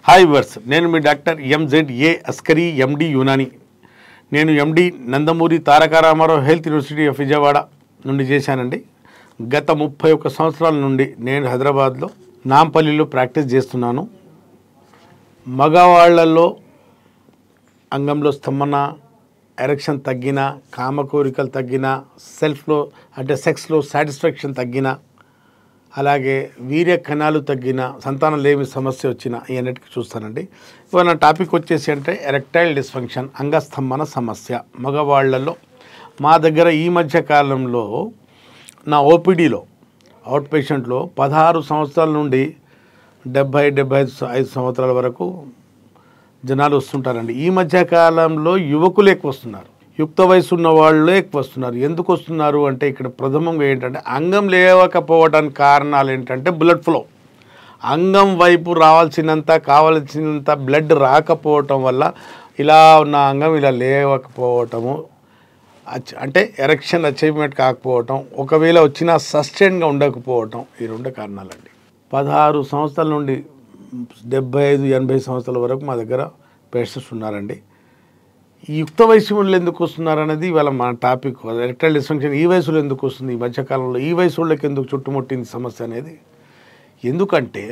Hi verse, నేను మీ doctor ఎంజెడ్ఏ Askari MD Unani. నేను MD Nandamuri Taraka Ramarao health university of Vijayawada నుండి చేశానండి. గత 31 సంవత్సరాల నుండి నేను హైదరాబాద్లో నాంపల్లిలో ప్రాక్టీస్ చేస్తున్నాను. మగవాళ్లలో అంగంలో స్తంభన, ఎరెక్షన్ తగ్గిన, కామ కోరికలు తగ్గిన, సెల్ఫ్లో అంటే సెక్స్లో సాటిస్ఫాక్షన్ తగ్గిన, అలాగే వీర్య కణాలు తగ్గిన, సంతానం లేమి సమస్య వచ్చిన ఇవన్నిటికీ చూస్తానండి. ఇవాళ నా టాపిక్ వచ్చేసి అంటే ఎరెక్టైల్ డిస్ఫంక్షన్, అంగస్తంభన సమస్య మగవాళ్లలో. మా దగ్గర ఈ మధ్య కాలంలో నా ఓపీడీలో అవుట్ పేషెంట్లో 16 సంవత్సరాల నుండి 70-75 సంవత్సరాల వరకు జనాలు వస్తుంటారండి. ఈ మధ్య కాలంలో యువకులు ఎక్కువ వస్తున్నారు, యుక్త వయసు ఉన్న వాళ్ళే ఎక్కువ వస్తున్నారు. ఎందుకు వస్తున్నారు అంటే ఇక్కడ ప్రథమంగా ఏంటంటే అంగం లేవకపోవడానికి కారణాలు ఏంటంటే బ్లడ్ ఫ్లో. అంగం వైపు కావాల్సినంత బ్లడ్ రాకపోవటం వల్ల ఇలా ఉన్న అంగం ఇలా లేవకపోవటము, అంటే ఎరెక్షన్ అచీవ్మెంట్ కాకపోవటం, ఒకవేళ వచ్చినా సస్టైన్గా ఉండకపోవటం, ఈ 2 కారణాలండి. 16 సంవత్సరాల నుండి 75-80 సంవత్సరాల వరకు మా దగ్గర పేషెంట్స్ ఉన్నారండి. ఈ యుక్త వయసు వాళ్ళు ఎందుకు వస్తున్నారు అనేది ఇవాళ మన టాపిక్. ఎరెక్టైల్ డిస్ఫంక్షన్ ఈ వయసులో ఎందుకు వస్తుంది, ఈ మధ్యకాలంలో ఈ వయసు వాళ్ళకి ఎందుకు చుట్టుముట్టింది సమస్య అనేది. ఎందుకంటే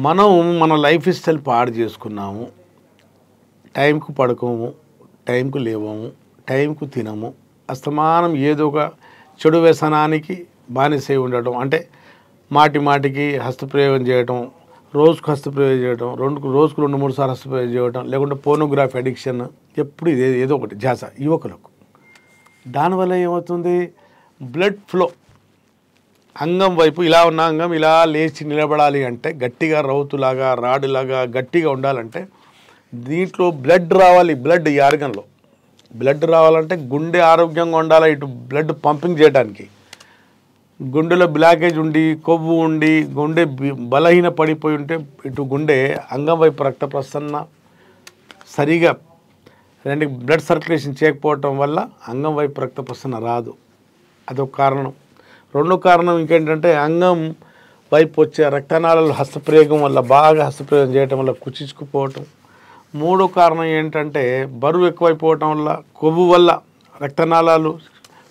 మనం మన లైఫ్ స్టైల్ పాడు చేసుకున్నాము. టైంకు పడుకోము, టైంకు లేవము, టైంకు తినము, అస్తమానం ఏదో ఒక చెడు వ్యసనానికి బానిసై ఉండటం. అంటే మాటికి హస్తప్రయోగం చేయటం, రోజుకు హస్తప్రయోగం చేయడం, రోజుకు 2-3 సార్లు హస్తప్రయోగం చేయడం, లేకుంటే పోర్నోగ్రఫీ అడిక్షన్, ఎప్పుడు ఏదో ఒకటి ధ్యాస యువకులకు. దానివల్ల ఏమవుతుంది, బ్లడ్ ఫ్లో అంగం వైపు, ఇలా ఉన్న అంగం ఇలా లేచి నిలబడాలి అంటే గట్టిగా రౌతులాగా రాడులాగా గట్టిగా ఉండాలంటే దీంట్లో బ్లడ్ రావాలి. బ్లడ్ ఈ ఆర్గన్లో బ్లడ్ రావాలంటే గుండె ఆరోగ్యంగా ఉండాలి. ఇటు బ్లడ్ పంపింగ్ చేయడానికి, గుండెలో బ్లాకేజ్ ఉండి కొవ్వు ఉండి గుండె బలహీన పడిపోయి ఉంటే ఇటు గుండె అంగం వైపు రక్త ప్రసరణ సరిగా బ్లడ్ సర్క్యులేషన్ చేయకపోవటం వల్ల అంగం వైపు రక్త ప్రసరణ రాదు. అదొక కారణం. 2వ కారణం ఇంకేంటంటే అంగం వైపు వచ్చే రక్తనాళాలు హస్తప్రయోగం వల్ల, బాగా హస్తప్రయోగం చేయటం వల్ల కుచించుకుపోవటం. 3వ కారణం ఏంటంటే బరువు ఎక్కువైపోవటం వల్ల, కొవ్వు వల్ల రక్తనాళాలు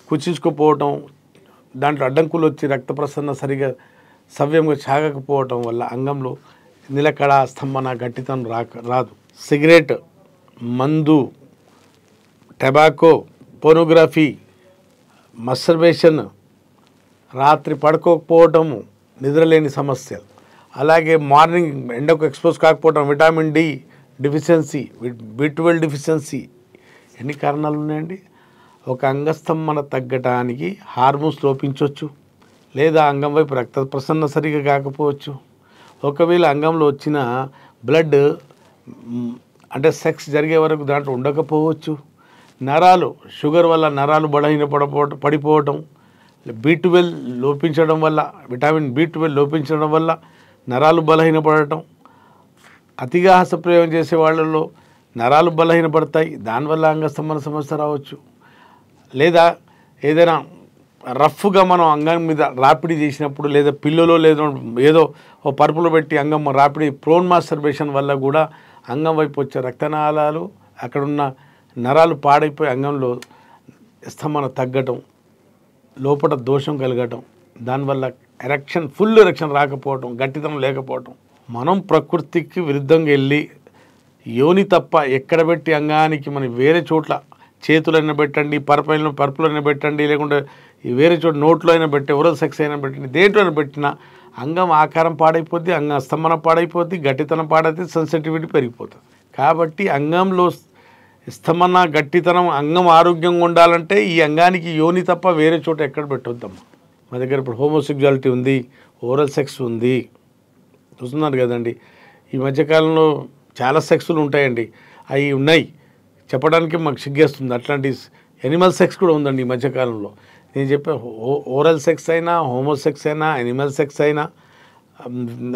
కుచించుకుపోవటం, దాంట్లో అడ్డంకులు వచ్చి రక్త ప్రసరణ సరిగా సవ్యంగా సాగకపోవటం వల్ల అంగంలో నిలకడ, స్తంభన, గట్టితనం రాదు. సిగరెట్, మందు, టొబాకో, పోర్నోగ్రఫీ, మస్టర్బేషన్, రాత్రి పడుకోకపోవటము, నిద్రలేని సమస్యలు, అలాగే మార్నింగ్ ఎండకు ఎక్స్పోజ్ కాకపోవటం, vitamin D deficiency, B12 deficiency, ఎన్ని కారణాలు ఉన్నాయండి. ఒక అంగస్తంభన తగ్గటానికి హార్మోన్స్ లోపించవచ్చు, లేదా అంగం వైపు రక్త ప్రసరణ సరిగా కాకపోవచ్చు. ఒకవేళ అంగంలో వచ్చిన బ్లడ్ అంటే సెక్స్ జరిగే వరకు దాంట్లో ఉండకపోవచ్చు. నరాలు, షుగర్ వల్ల నరాలు పడిపోవటం, B12 లోపించడం వల్ల, విటమిన్ B12 లోపించడం వల్ల నరాలు బలహీనపడటం, అతిగా హస్తప్రయోగం చేసే వాళ్ళలో నరాలు బలహీనపడతాయి, దానివల్ల అంగస్తంభన సమస్య రావచ్చు. లేదా ఏదైనా రఫ్గా మనం అంగం మీద రాపిడి చేసినప్పుడు, లేదా పిల్లలో లేదా ఏదో ఓ పరుపులో పెట్టి అంగం రాపిడి, ప్రోన్ మాస్టర్బేషన్ వల్ల కూడా అంగం వైపు వచ్చే రక్తనాళాలు, అక్కడున్న నరాలు పాడైపోయి అంగంలో స్తంభన తగ్గటం, లోపల దోషం కలగటం, దానివల్ల ఫుల్ ఎరెక్షన్ రాకపోవటం, గట్టితనం లేకపోవటం. మనం ప్రకృతికి విరుద్ధంగా వెళ్ళి యోని తప్ప ఎక్కడ పెట్టి అంగానికి మనం వేరే చోట్ల చేతులైనా పెట్టండి, పరుపులైనా పెట్టండి, లేకుంటే వేరే చోట నోట్లో అయినా పెట్టి, ఓరల్ సెక్స్ అయినా పెట్టండి, దేంట్లోనే పెట్టినా అంగం ఆకారం పాడైపోద్ది, అంగం స్తంభన పాడైపోద్ది, గట్టితనం పాడైతే సెన్సిటివిటీ పెరిగిపోతుంది. కాబట్టి అంగంలో స్తంభన, గట్టితనం, అంగం ఆరోగ్యంగా ఉండాలంటే ఈ అంగానికి యోని తప్ప వేరే చోట ఎక్కడ పెట్టొద్దమ్మా. మా దగ్గర ఇప్పుడు హోమోసెక్సువాలిటీ ఉంది, ఓరల్ సెక్స్ ఉంది, చూస్తున్నారు కదండి. ఈ మధ్యకాలంలో చాలా సెక్స్లు ఉంటాయండి, అవి ఉన్నాయి, చెప్పడానికి మాకు సిగ్గేస్తుంది. అట్లాంటి ఎనిమల్ సెక్స్ కూడా ఉందండి ఈ మధ్యకాలంలో. నేను చెప్పే ఓరల్ సెక్స్ అయినా, హోమోసెక్స్ అయినా, ఎనిమల్ సెక్స్ అయినా,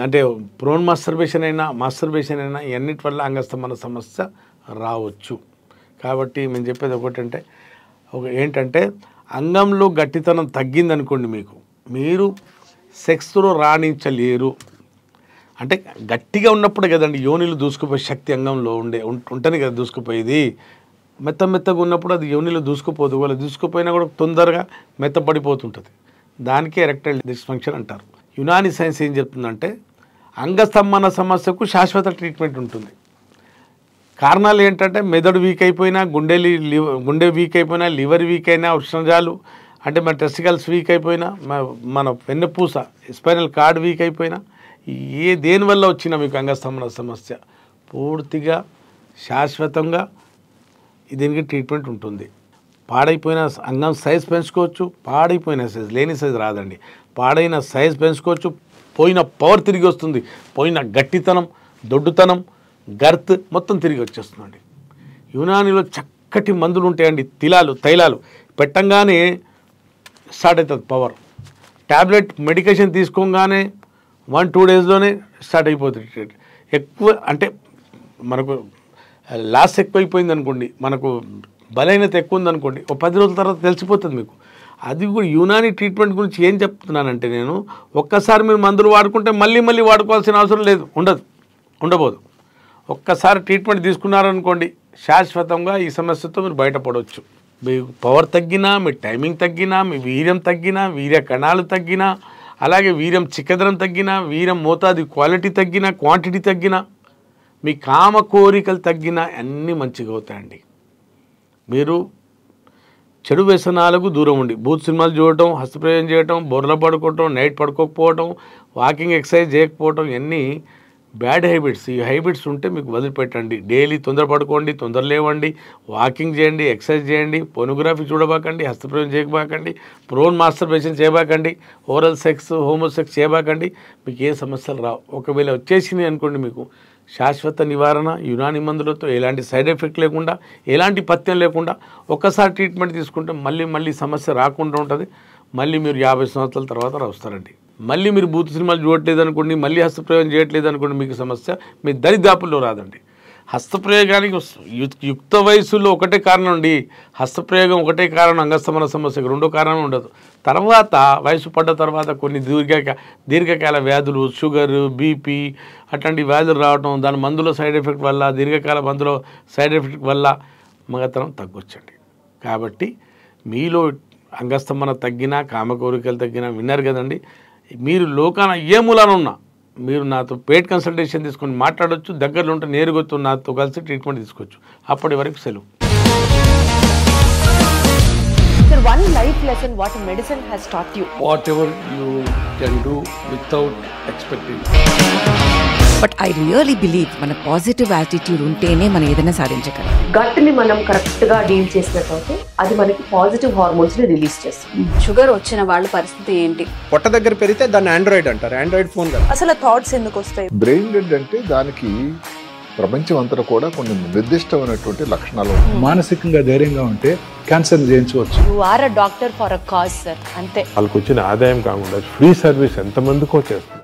అంటే ప్రోన్ మాస్టర్బేషన్ అయినా ఎన్నిటి వల్ల అంగస్తంభన సమస్య రావచ్చు. కాబట్టి మేము చెప్పేది ఏంటంటే అంగంలో గట్టితనం తగ్గిందనుకోండి, మీరు సెక్స్లో రాణించలేరు. అంటే గట్టిగా ఉన్నప్పుడు కదండి యోనిలు దూసుకుపోయే శక్తి అంగంలో ఉంటుంది కదా దూసుకుపోయేది. మెత్తగా ఉన్నప్పుడు అది యోనిలో దూసుకుపోదు, వాళ్ళు దూసుకుపోయినా కూడా తొందరగా మెత్తపడిపోతుంటుంది. దానికే ఎరెక్టైల్ డిస్ఫంక్షన్ అంటారు. యునాని సైన్స్ ఏం చెప్తుందంటే అంగస్తంభన సమస్యకు శాశ్వత ట్రీట్మెంట్ ఉంటుంది. కారణాలు ఏంటంటే మెదడు వీక్ అయిపోయినా, గుండె వీక్ అయిపోయినా, లివర్ వీక్ అయినా, ఉష్ణజాలు అంటే మన టెస్టికల్స్ వీక్ అయిపోయినా, మన వెన్నపూస స్పైనల్ కార్డ్ వీక్ అయిపోయినా, దేనివల్ల వచ్చినా మీకు అంగస్తంభన సమస్య పూర్తిగా శాశ్వతంగా దీనికి ట్రీట్మెంట్ ఉంటుంది. పాడైపోయిన అంగం సైజ్ పెంచుకోవచ్చు, పాడైపోయిన సైజ్, లేని సైజ్ రాదండి, పాడైన సైజ్ పెంచుకోవచ్చు, పోయిన పవర్ తిరిగి వస్తుంది, పోయిన గట్టితనం, దొడ్డుతనం, గర్త్ మొత్తం తిరిగి వచ్చేస్తుందండి. యునానిలో చక్కటి మందులు ఉంటాయండి, తైలాలు పెట్టంగానే స్టార్ట్ అవుతుంది పవర్. ట్యాబ్లెట్ మెడికేషన్ తీసుకోగానే 1-2 డేస్లోనే స్టార్ట్ అయిపోతుంది. ఎక్కువ అంటే మనకు లాస్ ఎక్కువైపోయింది అనుకోండి, మనకు బలహీనత ఎక్కువ ఉందనుకోండి, ఒక 10 రోజుల తర్వాత తెలిసిపోతుంది మీకు. అది కూడా యునాని ట్రీట్మెంట్ గురించి ఏం చెప్తున్నానంటే నేను, ఒక్కసారి మీరు మందులు వాడుకుంటే మళ్ళీ వాడుకోవాల్సిన అవసరం లేదు, ఉండబోదు. ఒక్కసారి ట్రీట్మెంట్ తీసుకున్నారనుకోండి శాశ్వతంగా ఈ సమస్యతో మీరు బయటపడవచ్చు. మీ పవర్ తగ్గినా, మీ టైమింగ్ తగ్గినా, మీ వీర్యం తగ్గినా, వీర్య కణాలు తగ్గినా, అలాగే వీర్యం చిక్కదనం తగ్గినా, వీర్యం మోతాదు క్వాలిటీ తగ్గినా, క్వాంటిటీ తగ్గినా, మీ కామ కోరికలు తగ్గినా అన్నీ మంచిగా అవుతాయండి. మీరు చెడు వ్యసనాలకు దూరం ఉండి బూత్ సినిమాలు చూడటం, హస్తప్రయోగం చేయటం, బొర్రలో పడుకోవటం, నైట్ పడుకోకపోవటం, వాకింగ్ ఎక్సర్సైజ్ చేయకపోవటం, ఇవన్నీ బ్యాడ్ హ్యాబిట్స్. ఈ హ్యాబిట్స్ ఉంటే మీకు వదిలిపెట్టండి. డైలీ తొందర పడుకోండి, తొందర లేవండి, వాకింగ్ చేయండి, ఎక్సర్సైజ్ చేయండి, పోర్నోగ్రఫీ చూడబాకండి, హస్తప్రయోగం చేయబాకండి, ప్రోన్ మాస్టర్బేషన్ చేయబాకండి, ఓరల్ సెక్స్, హోమోసెక్స్ చేయబాకండి. మీకు ఏ సమస్యలు రావు. ఒకవేళ వచ్చేసినాయి అనుకోండి, మీకు శాశ్వత నివారణ యునాని మందులతో ఎలాంటి సైడ్ ఎఫెక్ట్ లేకుండా, ఎలాంటి పథ్యం లేకుండా ఒక్కసారి ట్రీట్మెంట్ తీసుకుంటే మళ్ళీ సమస్య రాకుండా ఉంటుంది. మళ్ళీ మీరు 50 సంవత్సరాల తర్వాత వస్తారండి. మళ్ళీ మీరు బూత్ సినిమాలు చూడట్లేదు అనుకోండి, మళ్ళీ హస్తప్రయోగం చేయట్లేదు అనుకోండి, మీకు సమస్య మీ దరిదాపుల్లో రాదండి. హస్తప్రయోగానికి యుక్త వయసులో ఒకటే కారణం అండి, హస్తప్రయోగం ఒకటే కారణం అంగస్తంభన సమస్యకు, రెండో కారణం ఉండదు. తర్వాత వయసు పడ్డ తర్వాత కొన్ని దీర్ఘకాల వ్యాధులు, షుగర్, బీపీ అట్లాంటి వ్యాధులు రావటం, దాని మందుల సైడ్ ఎఫెక్ట్ వల్ల, దీర్ఘకాల మందుల సైడ్ ఎఫెక్ట్ వల్ల మగతనం తగ్గొచ్చండి. కాబట్టి మీలో అంగస్తంభన తగ్గినా, కామకోరికలు తగ్గినా విన్నారు కదండి. మీరు లోకాన ఏ మూలాన ఉన్నా మీరు నాతో పెయిడ్ కన్సల్టేషన్ తీసుకొని మాట్లాడవచ్చు. దగ్గరలో ఉంటే నేరుగా నాతో కలిసి ట్రీట్మెంట్ తీసుకోవచ్చు. అప్పటి వరకు సెలవు. Sir, one life lesson what medicine has taught you. Whatever you can do without expecting. But I really believe మన పాజిటివ్ యాటిట్యూడ్ ఉంటేనే మనం ఏదైనా సాధించగలం. గట్ ని మనం కరెక్ట్ గా డీల్ చేసినట్లయితే అది మనకి పాజిటివ్ హార్మోన్స్ ని రిలీజ్ చేస్తుంది. షుగర్ వచ్చిన వాళ్ళ పరిస్థితి ఏంటి? పొట్ట దగ్గర పెరిగితే దాన్ని ఆండ్రాయిడ్ అంటారు, ఆండ్రాయిడ్ ఫోన్ కదా. అసలు థాట్స్ ఎందుకు వస్తాయి? బ్రెయిన్ డెడ్ అంటే దానికి ప్రపంచం అంతా కూడా కొన్ని నిర్దిష్టమైనటువంటి లక్షణాలు. మానసికంగా ధైర్యంగా ఉంటే క్యాన్సర్ జయించవచ్చు. You are a doctor for a cause sir, అంతే. వాళ్ళకు వచ్చిన ఆదాయం కాకుండా ఫ్రీ సర్వీస్ ఎంతమందికో చేస్తారు.